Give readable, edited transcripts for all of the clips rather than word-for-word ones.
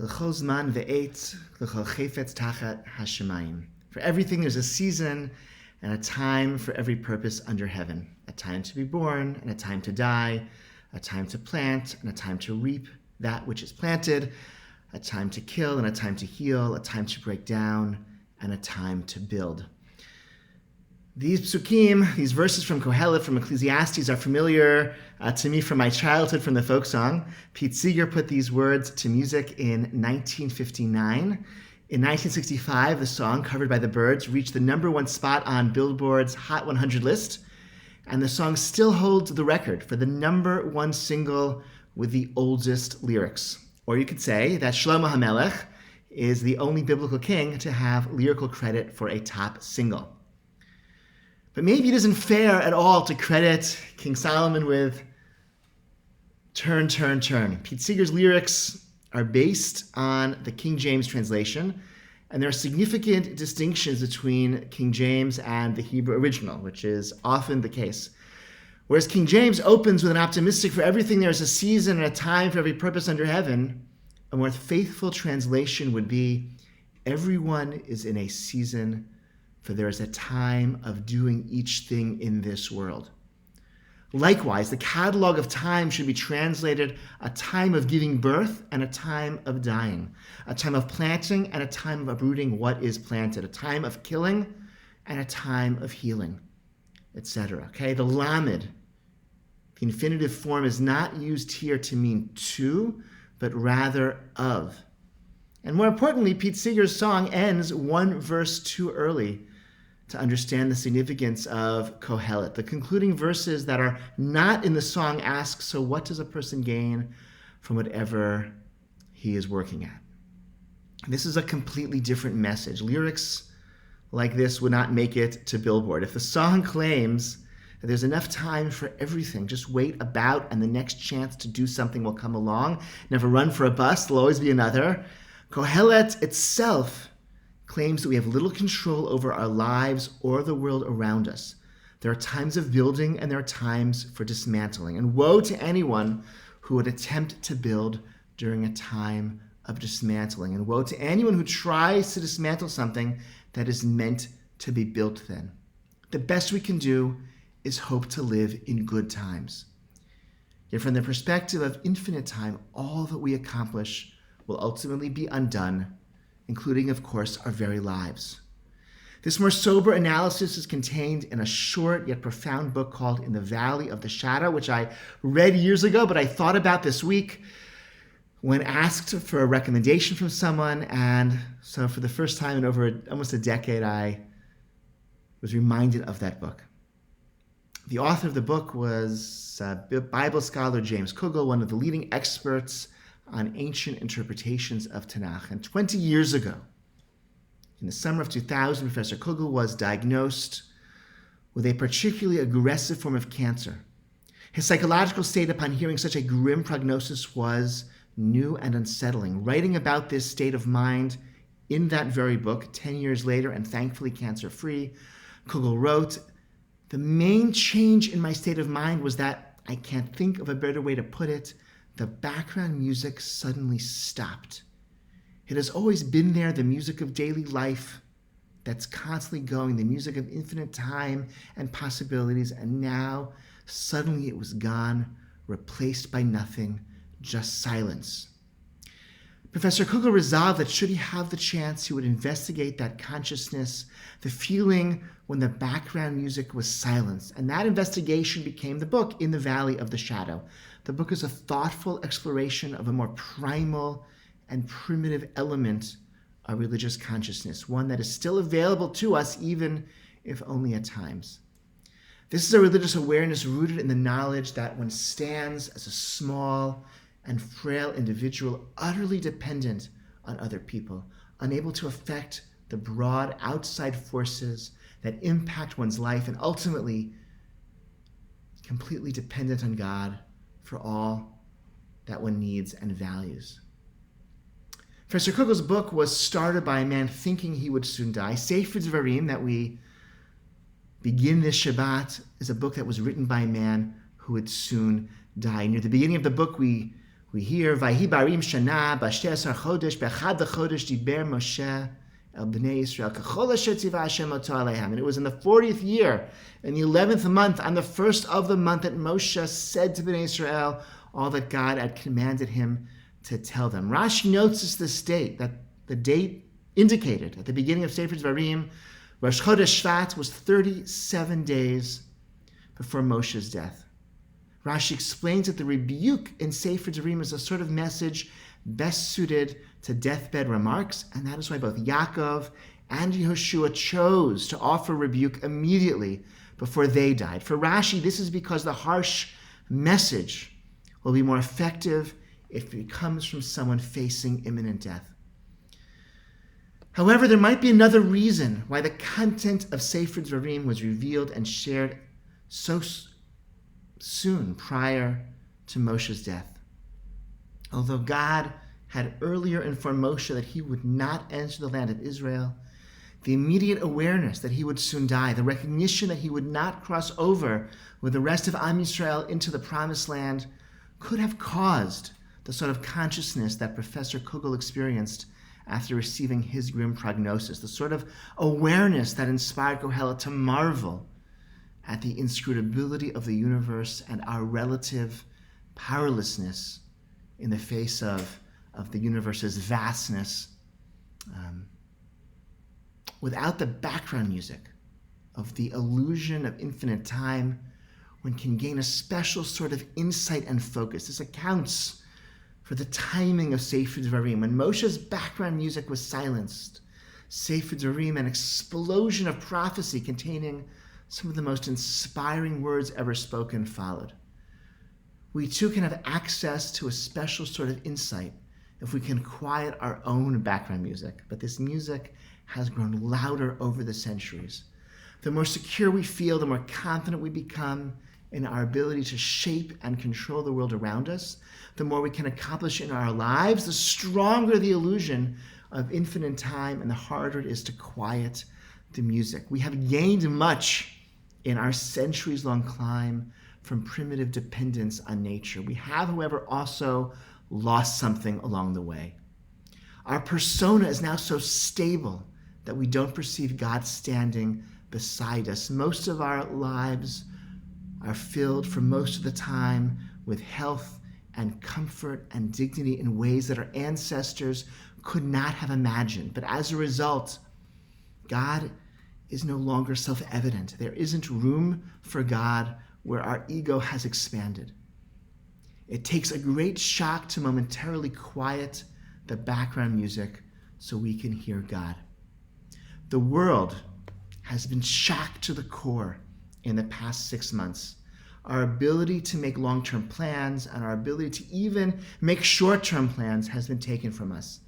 L'chol zman ve'et, l'chol chefetz tachat hashemayim. For everything there's a season and a time for every purpose under heaven. A time to be born and a time to die, a time to plant and a time to reap that which is planted, a time to kill and a time to heal, a time to break down and a time to build. These psukim, these verses from Kohelet, from Ecclesiastes, are familiar to me from my childhood from the folk song. Pete Seeger put these words to music in 1959. In 1965, the song, covered by the Byrds, reached the #1 spot on Billboard's Hot 100 list, and the song still holds the record for the #1 single with the oldest lyrics. Or you could say that Shlomo HaMelech is the only biblical king to have lyrical credit for a top single. But maybe it isn't fair at all to credit King Solomon with turn, turn, turn. Pete Seeger's lyrics are based on the King James translation, and there are significant distinctions between King James and the Hebrew original, which is often the case. Whereas King James opens with an optimistic, for everything there is a season and a time for every purpose under heaven, a more faithful translation would be, everyone is in a season, for there is a time of doing each thing in this world. Likewise, the catalog of time should be translated a time of giving birth and a time of dying, a time of planting and a time of uprooting what is planted, a time of killing and a time of healing, etc. Okay, the lamed, the infinitive form, is not used here to mean to, but rather of. And more importantly, Pete Seeger's song ends one verse too early to understand the significance of Kohelet. The concluding verses that are not in the song ask, so what does a person gain from whatever he is working at? This is a completely different message. Lyrics like this would not make it to Billboard. If the song claims that there's enough time for everything, just wait about and the next chance to do something will come along, never run for a bus, there'll always be another. Kohelet itself claims that we have little control over our lives or the world around us. There are times of building and there are times for dismantling. And woe to anyone who would attempt to build during a time of dismantling. And woe to anyone who tries to dismantle something that is meant to be built then. The best we can do is hope to live in good times. Yet from the perspective of infinite time, all that we accomplish will ultimately be undone, including, of course, our very lives. This more sober analysis is contained in a short yet profound book called In the Valley of the Shadow, which I read years ago, but I thought about this week when asked for a recommendation from someone. And so for the first time in over almost a decade, I was reminded of that book. The author of the book was Bible scholar James Kugel, one of the leading experts on ancient interpretations of Tanakh. And 20 years ago, in the summer of 2000, Professor Kugel was diagnosed with a particularly aggressive form of cancer. His psychological state upon hearing such a grim prognosis was new and unsettling. Writing about this state of mind in that very book, 10 years later, and thankfully cancer-free, Kugel wrote, "The main change in my state of mind was that, I can't think of a better way to put it, the background music suddenly stopped. It has always been there, the music of daily life that's constantly going, the music of infinite time and possibilities, and now suddenly it was gone, replaced by nothing, just silence." Professor Kugel resolved that should he have the chance, he would investigate that consciousness, the feeling when the background music was silenced. And that investigation became the book, In the Valley of the Shadow. The book is a thoughtful exploration of a more primal and primitive element of religious consciousness, one that is still available to us, even if only at times. This is a religious awareness rooted in the knowledge that one stands as a small and frail individual, utterly dependent on other people, unable to affect the broad outside forces that impact one's life, and ultimately completely dependent on God for all that one needs and values. Professor Kugel's book was started by a man thinking he would soon die. Sefer Devarim, that we begin this Shabbat, is a book that was written by a man who would soon die. Near the beginning of the book, we We hear, Vayhi barim shana b'shte'asar chodesh b'echad chodesh diber Moshe el b'nei Yisrael k'chol asher tzivah Hashem oto aleihem. And it was in the 40th year, in the 11th month, on the first of the month, that Moshe said to b'nei Israel all that God had commanded him to tell them. Rashi notes this date, that the date indicated at the beginning of Sefer Devarim, Rosh Chodesh Shvat was 37 days before Moshe's death. Rashi explains that the rebuke in Sefer Devarim is a sort of message best suited to deathbed remarks, and that is why both Yaakov and Yehoshua chose to offer rebuke immediately before they died. For Rashi, this is because the harsh message will be more effective if it comes from someone facing imminent death. However, there might be another reason why the content of Sefer Devarim was revealed and shared so soon prior to Moshe's death. Although God had earlier informed Moshe that he would not enter the land of Israel, the immediate awareness that he would soon die, the recognition that he would not cross over with the rest of Am Yisrael into the promised land, could have caused the sort of consciousness that Professor Kugel experienced after receiving his grim prognosis, the sort of awareness that inspired Kohelet to marvel at the inscrutability of the universe and our relative powerlessness in the face of the universe's vastness. Without the background music of the illusion of infinite time, one can gain a special sort of insight and focus. This accounts for the timing of Sefer Devarim. When Moshe's background music was silenced, Sefer Devarim, an explosion of prophecy containing some of the most inspiring words ever spoken, followed. We too can have access to a special sort of insight if we can quiet our own background music. But this music has grown louder over the centuries. The more secure we feel, the more confident we become in our ability to shape and control the world around us, the more we can accomplish in our lives, the stronger the illusion of infinite time and the harder it is to quiet the music. We have gained much in our centuries-long climb from primitive dependence on nature. We have, however, also lost something along the way. Our persona is now so stable that we don't perceive God standing beside us. Most of our lives are filled for most of the time with health and comfort and dignity in ways that our ancestors could not have imagined. But as a result, God is no longer self-evident. There isn't room for God where our ego has expanded. It takes a great shock to momentarily quiet the background music so we can hear God. The world has been shocked to the core in the past 6 months. Our ability to make long-term plans and our ability to even make short-term plans has been taken from us.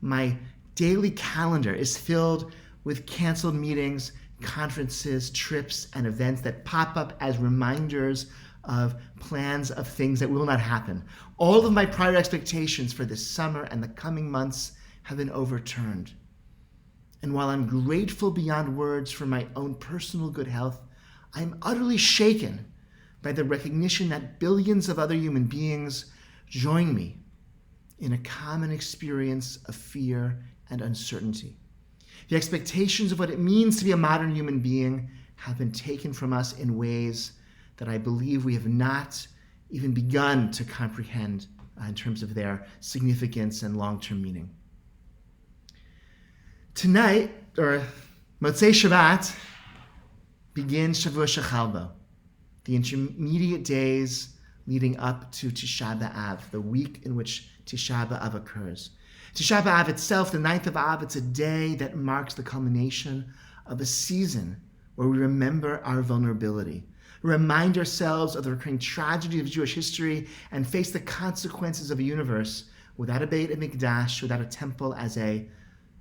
My daily calendar is filled with canceled meetings, conferences, trips, and events that pop up as reminders of plans of things that will not happen. All of my prior expectations for this summer and the coming months have been overturned. And while I'm grateful beyond words for my own personal good health, I'm utterly shaken by the recognition that billions of other human beings join me in a common experience of fear and uncertainty. The expectations of what it means to be a modern human being have been taken from us in ways that I believe we have not even begun to comprehend in terms of their significance and long-term meaning. Tonight, or Motzei Shabbat, begins Shavua Shechalbo, the intermediate days leading up to Tisha B'Av, the week in which Tisha B'Av occurs. Tisha B'Av itself, the 9th of Av, it's a day that marks the culmination of a season where we remember our vulnerability, remind ourselves of the recurring tragedy of Jewish history, and face the consequences of a universe without a Beit HaMikdash, without a temple as a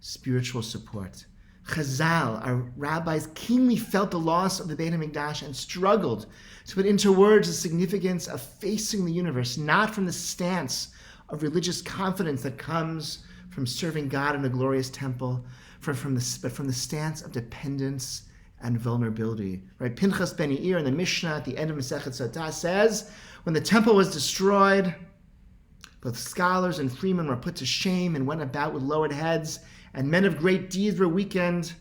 spiritual support. Chazal, our rabbis, keenly felt the loss of the Beit HaMikdash and struggled to put into words the significance of facing the universe, not from the stance of religious confidence that comes from serving God in a glorious temple, but from the stance of dependence and vulnerability. Right? Pinchas ben Yair in the Mishnah at the end of Masechet Sotah says, when the temple was destroyed, Both scholars and freemen were put to shame and went about with lowered heads, and men of great deeds were weakened.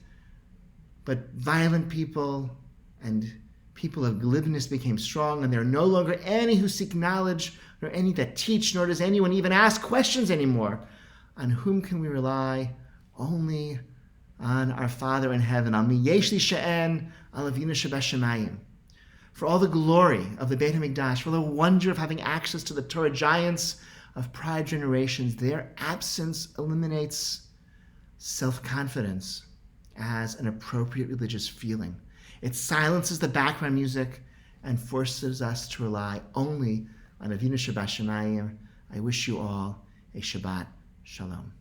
But violent people and people of glibness became strong, and there are no longer any who seek knowledge, nor any that teach, nor does anyone even ask questions anymore. On whom can we rely? Only on our Father in heaven, on Miyeshli She'en, on Avinu Shebashamayim. For all the glory of the Beit HaMikdash, for the wonder of having access to the Torah giants of prior generations, their absence eliminates self-confidence as an appropriate religious feeling. It silences the background music and forces us to rely only on Avinu Shebashamayim. I wish you all a Shabbat Shalom.